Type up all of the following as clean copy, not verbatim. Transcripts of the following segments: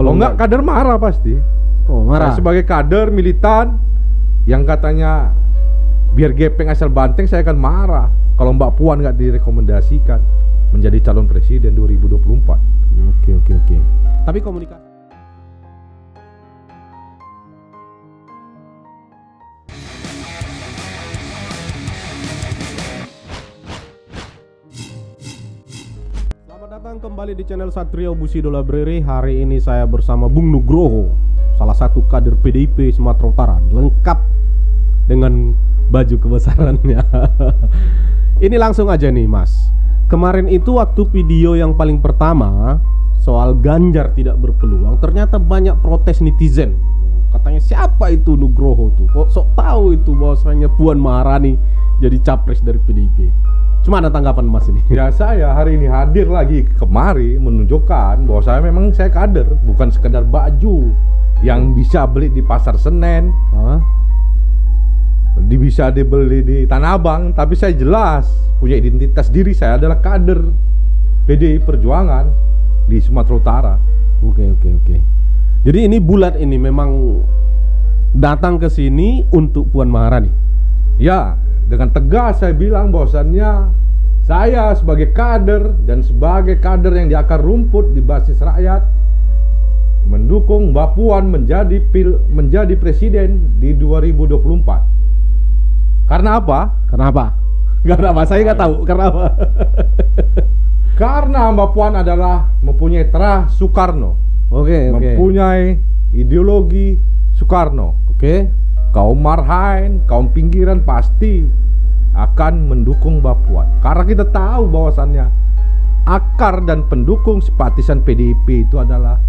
Kalau enggak kader marah pasti. Oh, marah. Saya sebagai kader militan yang katanya biar gepeng asal banteng, saya akan marah kalau Mbak Puan nggak direkomendasikan menjadi calon presiden 2024. Oke. Tapi komunikasi. Selamat datang kembali di channel Satrio Busido Library. Hari ini saya bersama Bung Nugroho, salah satu kader PDIP Sumatera Utara, lengkap dengan baju kebesarannya. Ini langsung aja nih Mas. Kemarin itu waktu video yang paling pertama soal Ganjar tidak berpeluang, ternyata banyak protes netizen. Katanya siapa itu Nugroho tuh? Kok sok tahu itu bahwasanya Puan Maharani jadi capres dari PDIP. Cuma ada tanggapan Mas ini. Ya, saya hari ini hadir lagi kemari menunjukkan bahwa saya kader, bukan sekedar baju yang bisa beli di Pasar Senen. Bisa dibeli di Tanah Abang, tapi saya jelas punya identitas diri, saya adalah kader PDI Perjuangan di Sumatera Utara. Oke. Jadi ini bulat ini memang datang ke sini untuk Puan Maharani. Ya, dengan tegas saya bilang bahwasannya saya sebagai kader dan sebagai kader yang di akar rumput di basis rakyat mendukung Mbak Puan menjadi presiden di 2024. Karena apa? Kenapa? Saya nggak tahu. Kenapa? Karena Mbak Puan adalah mempunyai terah Soekarno. Oke. Mempunyai ideologi Soekarno. Oke. Kaum marhaen, kaum pinggiran pasti akan mendukung Mbak Puan. Karena kita tahu bahwasannya akar dan pendukung simpatisan PDIP itu adalah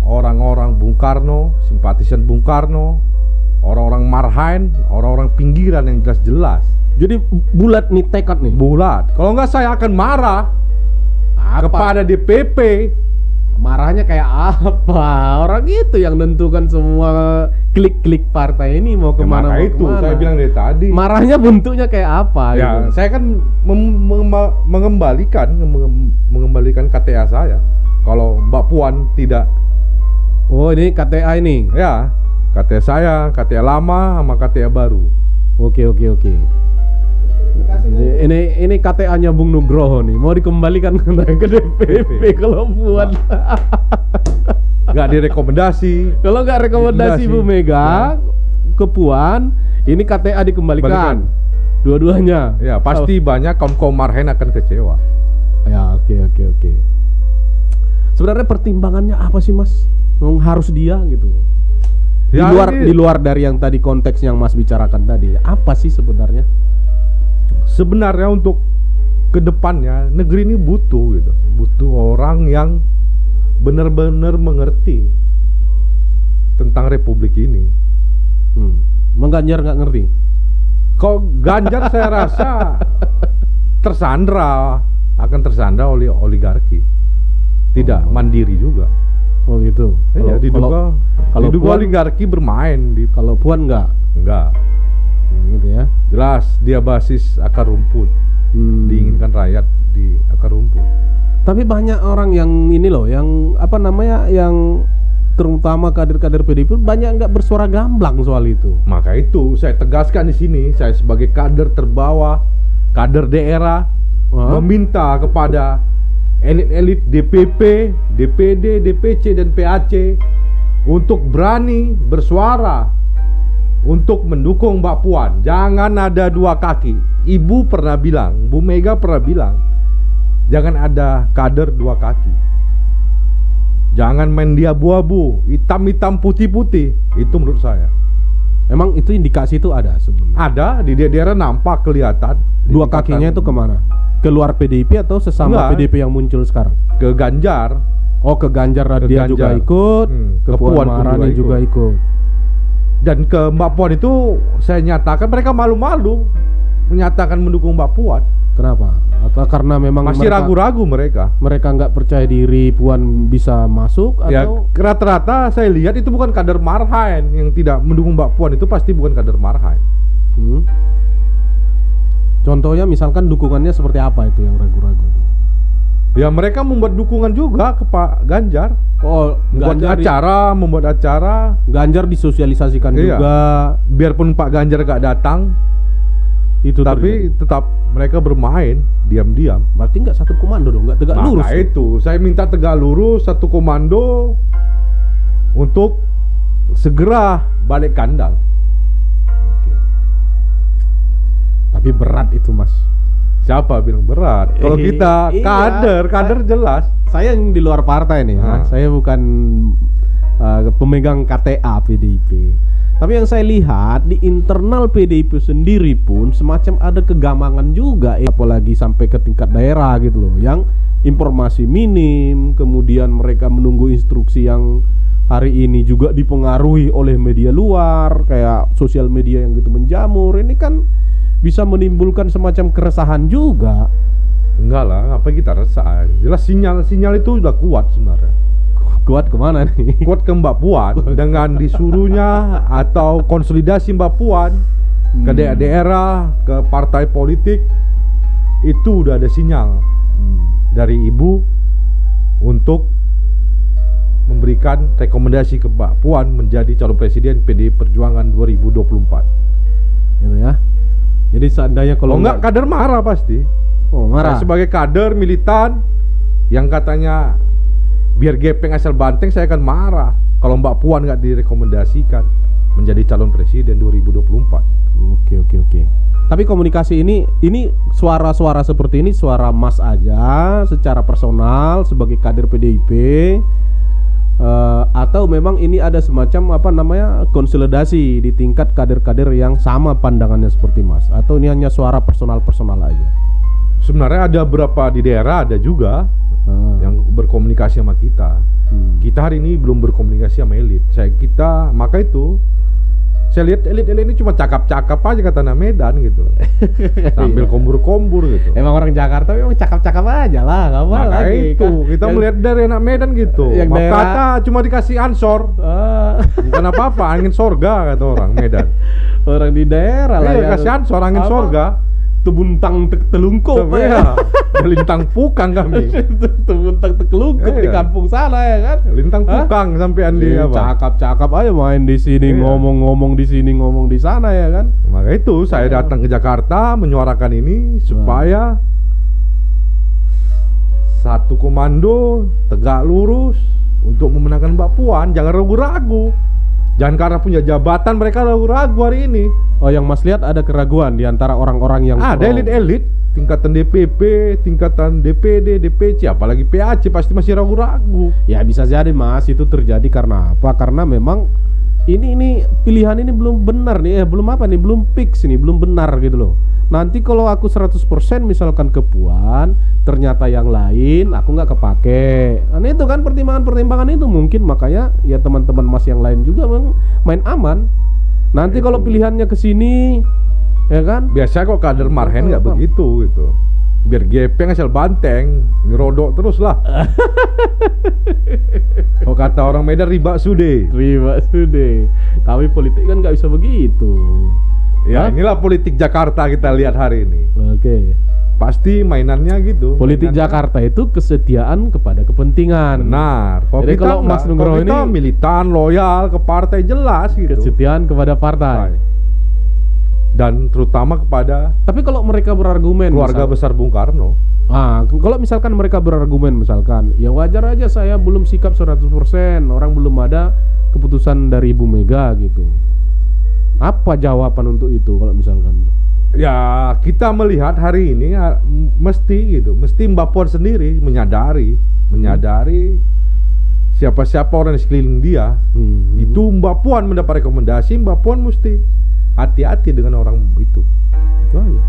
orang-orang Bung Karno, simpatisan Bung Karno, orang-orang marhaen, orang-orang pinggiran yang jelas-jelas. Jadi bulat nih tekad nih. Bulat. Kalau nggak saya akan marah kepada DPP. Marahnya kayak apa? Orang itu yang nentukan semua klik-klik partai ini mau kemana. Maka itu saya bilang dari tadi. Marahnya bentuknya kayak apa? Ya, gitu. saya kan mengembalikan KTA saya. Kalau Mbak Puan tidak. Oh, ini KTA ini. Ya, KTA saya, KTA lama sama KTA baru. Oke. Ini KTA-nya Bung Nugroho nih, mau dikembalikan ke DPP kalau Puan. Nggak direkomendasi. Kalau nggak rekomendasi Bu Mega ke Puan, ini KTA dikembalikan. Dua-duanya. Ya, pasti banyak kaum marhaen akan kecewa. Ya, oke. Sebenarnya pertimbangannya apa sih Mas? Harus dia gitu. Di luar dari yang tadi konteks yang Mas bicarakan tadi, apa sih sebenarnya? Sebenarnya untuk kedepannya negeri ini butuh orang yang benar-benar mengerti tentang republik ini. Ganjar nggak ngerti? Kok Ganjar saya rasa akan tersandra oleh oligarki, tidak mandiri juga. Oh gitu. Ya, diduga oligarki bermain di. Kalau Puan enggak. Gitu ya. Jelas dia basis akar rumput. Diinginkan rakyat di akar rumput. Tapi banyak orang yang ini loh, yang yang terutama kader-kader PDIP banyak nggak bersuara gamblang soal itu. Maka itu saya tegaskan di sini, saya sebagai kader terbawah, kader daerah, meminta kepada elit-elit DPP, DPD, DPC dan PAC untuk berani bersuara untuk mendukung Mbak Puan. Jangan ada dua kaki. Ibu pernah bilang, Bu Mega pernah bilang, jangan ada kader dua kaki. Jangan main di abu-abu, hitam-hitam putih-putih. Itu menurut saya. Emang itu indikasi itu ada sebelumnya? Ada, di daerah nampak kelihatan. Dua kakinya itu kemana? Keluar PDIP atau sesama PDIP yang muncul sekarang? Ke Ganjar. Oh, ke Ganjar dia juga ikut, ke Puan Maharani juga ikut. Dan ke Mbak Puan itu saya nyatakan mereka malu-malu menyatakan mendukung Mbak Puan. Kenapa? Atau karena memang masih ragu-ragu mereka? Mereka nggak percaya diri Puan bisa masuk? Ya, atau rata-rata saya lihat itu bukan kader marhaen yang tidak mendukung Mbak Puan, itu pasti bukan kader marhaen. Contohnya misalkan dukungannya seperti apa itu yang ragu-ragu itu? Ya mereka membuat dukungan juga ke Pak Ganjar. Oh, Membuat acara. Ganjar disosialisasikan Iya. juga. Biarpun Pak Ganjar gak datang, tapi tetap mereka bermain diam-diam. berarti nggak satu komando dong, nggak tegak lurus. Maka itu saya minta tegak lurus, satu komando untuk segera balik kandang. Oke. Tapi berat itu, Mas. Siapa bilang berat? Kalau kita Iya, kader jelas. Saya yang di luar partai nih, Ah. Saya bukan pemegang KTA PDIP. Tapi yang saya lihat di internal PDIP sendiri pun semacam ada kegamangan juga, apalagi sampai ke tingkat daerah gitu loh, yang informasi minim, kemudian mereka menunggu instruksi yang hari ini juga dipengaruhi oleh media luar, kayak sosial media yang gitu menjamur. Ini kan bisa menimbulkan semacam keresahan juga. Enggak lah, apa kita resah? Jelas sinyal itu udah kuat sebenarnya. Kuat kemana nih? Kuat ke Mbak Puan dengan disuruhnya atau konsolidasi Mbak Puan ke daerah, ke partai politik, itu udah ada sinyal dari ibu untuk memberikan rekomendasi ke Mbak Puan menjadi calon presiden PDI Perjuangan 2024. Gitu ya. Jadi seandainya kalau Enggak, kader marah pasti. Oh, marah. Saya sebagai kader militan yang katanya biar gepeng asal banteng, saya akan marah kalau Mbak Puan nggak direkomendasikan menjadi calon presiden 2024. Oke. Tapi komunikasi ini suara-suara seperti ini suara Mas aja secara personal sebagai kader PDIP, atau memang ini ada semacam konsolidasi di tingkat kader-kader yang sama pandangannya seperti Mas, atau ini hanya suara personal aja? Sebenarnya ada berapa di daerah ada juga yang berkomunikasi sama kita. Kita hari ini belum berkomunikasi sama elit. Maka itu saya lihat elit ini cuma cakap-cakap aja kata anak Medan gitu. Sambil kombur-kombur gitu. Emang orang Jakarta memang cakap-cakap aja lah, nggak apa Maka lagi. itu kita melihat dari anak Medan gitu. Yang Maaf daerah- kata cuma dikasih ansor. Bukan apa-apa, angin sorga kata orang Medan. Orang di daerah lah. Iya, kasih ansor angin sorga. Tebuntang telungkup Iya, lintang pukang kami. Tebuntang telungkup di Iya. kampung sana ya kan. Lintang Hah? pukang sampai andi apa. Cakap-cakap aja main di sini, Iya. ngomong di sini, ngomong di sana ya kan. Maka itu saya datang ke Jakarta menyuarakan ini supaya satu komando tegak lurus untuk memenangkan Mbak Puan. Jangan ragu-ragu. Jangan karena punya jabatan mereka ragu-ragu hari ini. Oh, yang Mas lihat ada keraguan di antara orang-orang yang Ada elit-elit, tingkatan DPP, tingkatan DPD, DPC, apalagi PAC pasti masih ragu-ragu. Ya bisa jadi Mas, itu terjadi karena apa? Karena memang ini pilihan ini belum benar nih, belum fix nih, belum benar gitu loh. Nanti kalau aku 100% misalkan ke Puan, ternyata yang lain aku nggak kepake. Nah itu kan pertimbangan itu mungkin, makanya ya teman-teman Mas yang lain juga main aman. Nanti kalau pilihannya ke sini, ya kan? Biasanya kok kader Marhen nggak begitu gitu. Biar gepeng asal banteng, ngerodok terus lah. Kalau kata orang Medan riba sude. Terima sudah. Tapi politik kan nggak bisa begitu. Ya Hah? inilah politik Jakarta kita lihat hari ini. Oke. Pasti mainannya gitu. Politik Mainannya- Jakarta itu kesetiaan kepada kepentingan. Benar. Jadi kalau Mas Nugroho kita ini militan, loyal ke partai jelas gitu. kesetiaan kepada partai. Dan terutama kepada Tapi kalau mereka berargumen keluarga besar Bung Karno. kalau misalkan mereka berargumen misalkan, ya wajar aja saya belum sikap 100%, orang belum ada keputusan dari Ibu Mega gitu. Apa jawaban untuk itu kalau misalkan? Ya kita melihat hari ini mesti Mbak Puan sendiri menyadari siapa-siapa orang di sekeliling dia. Itu Mbak Puan mendapat rekomendasi, Mbak Puan mesti hati-hati dengan orang itu. Itu aja.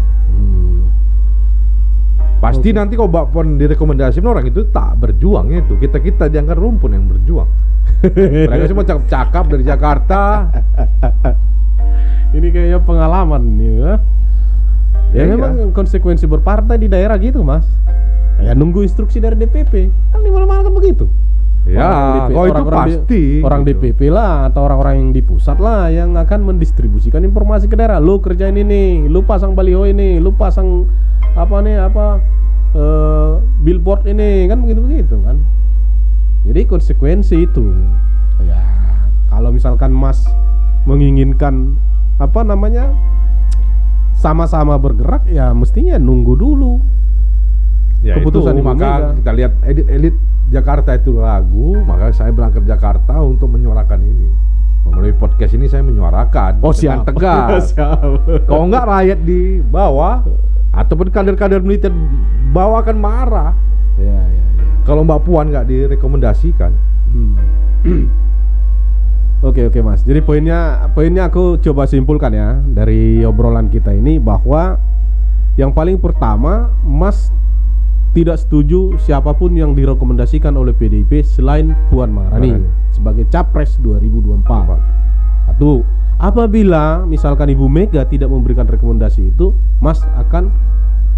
Pasti Oke. nanti kalau Mbak Puan direkomendasikan orang itu tak berjuang itu. Kita di angkar rumpun yang berjuang. Mereka semua cakap-cakap dari Jakarta. Ini kayaknya pengalaman nih ya. Ya Iya. memang konsekuensi berpartai di daerah gitu Mas. Ya nunggu instruksi dari DPP. Kan di mana-mana kan begitu. Ya, kalau itu pasti. Orang gitu. DPP lah atau orang-orang yang di pusat lah yang akan mendistribusikan informasi ke daerah. Lu kerjain ini, lu pasang baliho ini, lu pasang billboard ini kan begitu kan. Jadi konsekuensi itu ya, kalau misalkan Mas menginginkan apa namanya sama-sama bergerak, ya mestinya nunggu dulu Ya keputusan itu, Ibu maka Mega. kita lihat elit Jakarta itu ragu, maka saya berangkat Jakarta untuk menyuarakan ini. Melalui podcast ini saya menyuarakan dengan tegas. Kalau enggak rakyat di bawah ataupun kader-kader militer bawah akan marah. Ya. Kalau Mbak Puan nggak direkomendasikan. Oke Mas. Jadi poinnya aku coba simpulkan ya dari obrolan kita ini, bahwa yang paling pertama, Mas tidak setuju siapapun yang direkomendasikan oleh PDIP selain Puan Maharani sebagai capres 2024. Satu, apabila misalkan Ibu Mega tidak memberikan rekomendasi itu, Mas akan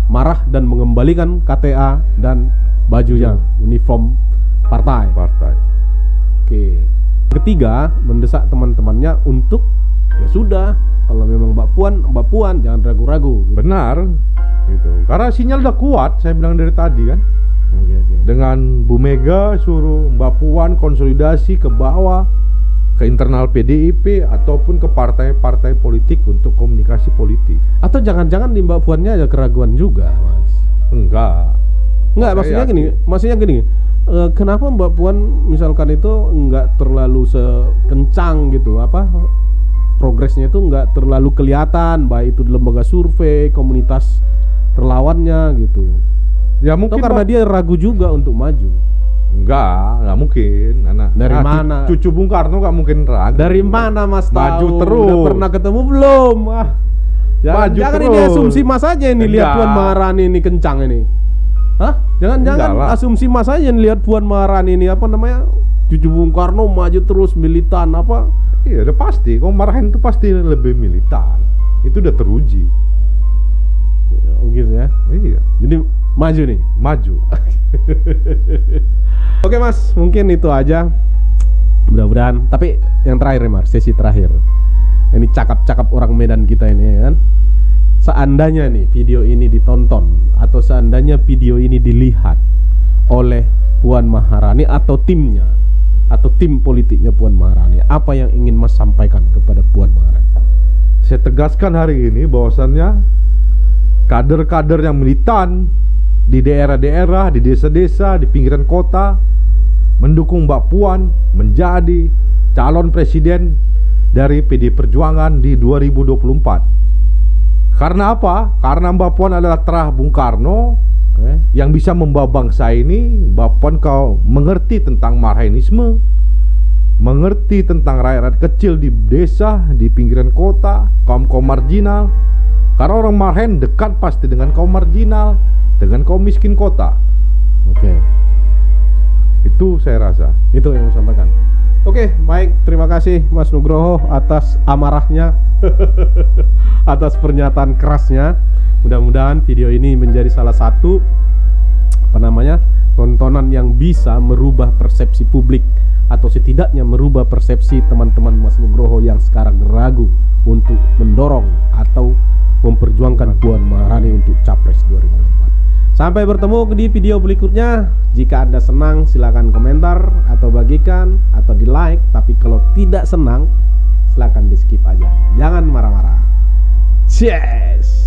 marah dan mengembalikan KTA dan bajunya, uniform partai. Oke. Ketiga, mendesak teman-temannya untuk ya sudah, kalau memang Mbak Puan jangan ragu-ragu. Gitu. Benar. Gitu. Karena sinyal udah kuat, saya bilang dari tadi kan. Oke. Dengan Bu Mega suruh Mbak Puan konsolidasi ke bawah, ke internal PDIP ataupun ke partai-partai politik untuk komunikasi politik. Atau jangan-jangan di Mbak Puannya ada keraguan juga, Mas? Enggak, Maksudnya gini. Kenapa Mbak Puan misalkan itu enggak terlalu sekencang gitu, progresnya itu enggak terlalu kelihatan, baik itu di lembaga survei, komunitas relawannya gitu. Ya mungkin karena dia ragu juga untuk maju. Nggak mungkin. Dari mana? Cucu Bung Karno nggak mungkin ragu. Dari mana Mas maju tahu? terus. Udah pernah ketemu belum? Jangan terus. Ini asumsi Mas aja ini. Lihat Puan Maharani ini kencang ini. Jangan asumsi Mas aja nih, lihat Puan Maharani ini cucu Bung Karno maju terus, militan apa? Iya, udah pasti. Kalau marahin itu pasti lebih militan. Itu udah teruji. Oh gitu ya. Iya. Jadi maju nih. Maju. Oke Mas, mungkin itu aja. Mudah-mudahan. Tapi yang terakhir nih Mas, sesi terakhir. Ini cakap-cakap orang Medan kita ini ya kan. Seandainya nih video ini ditonton atau seandainya video ini dilihat oleh Puan Maharani atau timnya atau tim politiknya Puan Maharani, apa yang ingin Mas sampaikan kepada Puan Maharani? Saya tegaskan hari ini bahwasannya kader-kader yang militan di daerah-daerah, di desa-desa, di pinggiran kota mendukung Mbak Puan menjadi calon presiden dari PD Perjuangan di 2024. Karena apa? Karena Mbak Puan adalah terah Bung Karno yang bisa membawa bangsa ini. Mbak Puan kau mengerti tentang marhainisme, mengerti tentang rakyat kecil di desa, di pinggiran kota, kaum-kaum marginal. Karena orang marhain dekat pasti dengan kaum marginal, dengan kaum miskin kota. Oke. Itu saya rasa. Itu yang saya sampaikan. Oke, baik. Terima kasih Mas Nugroho atas amarahnya, atas pernyataan kerasnya. Mudah-mudahan video ini menjadi salah satu tontonan yang bisa merubah persepsi publik, atau setidaknya merubah persepsi teman-teman Mas Nugroho yang sekarang ragu untuk mendorong atau memperjuangkan Puan Maharani untuk Capres 2024. Sampai bertemu di video berikutnya. Jika Anda senang silakan komentar atau bagikan atau di like. Tapi kalau tidak senang silakan di skip aja. Jangan marah-marah. Cheers.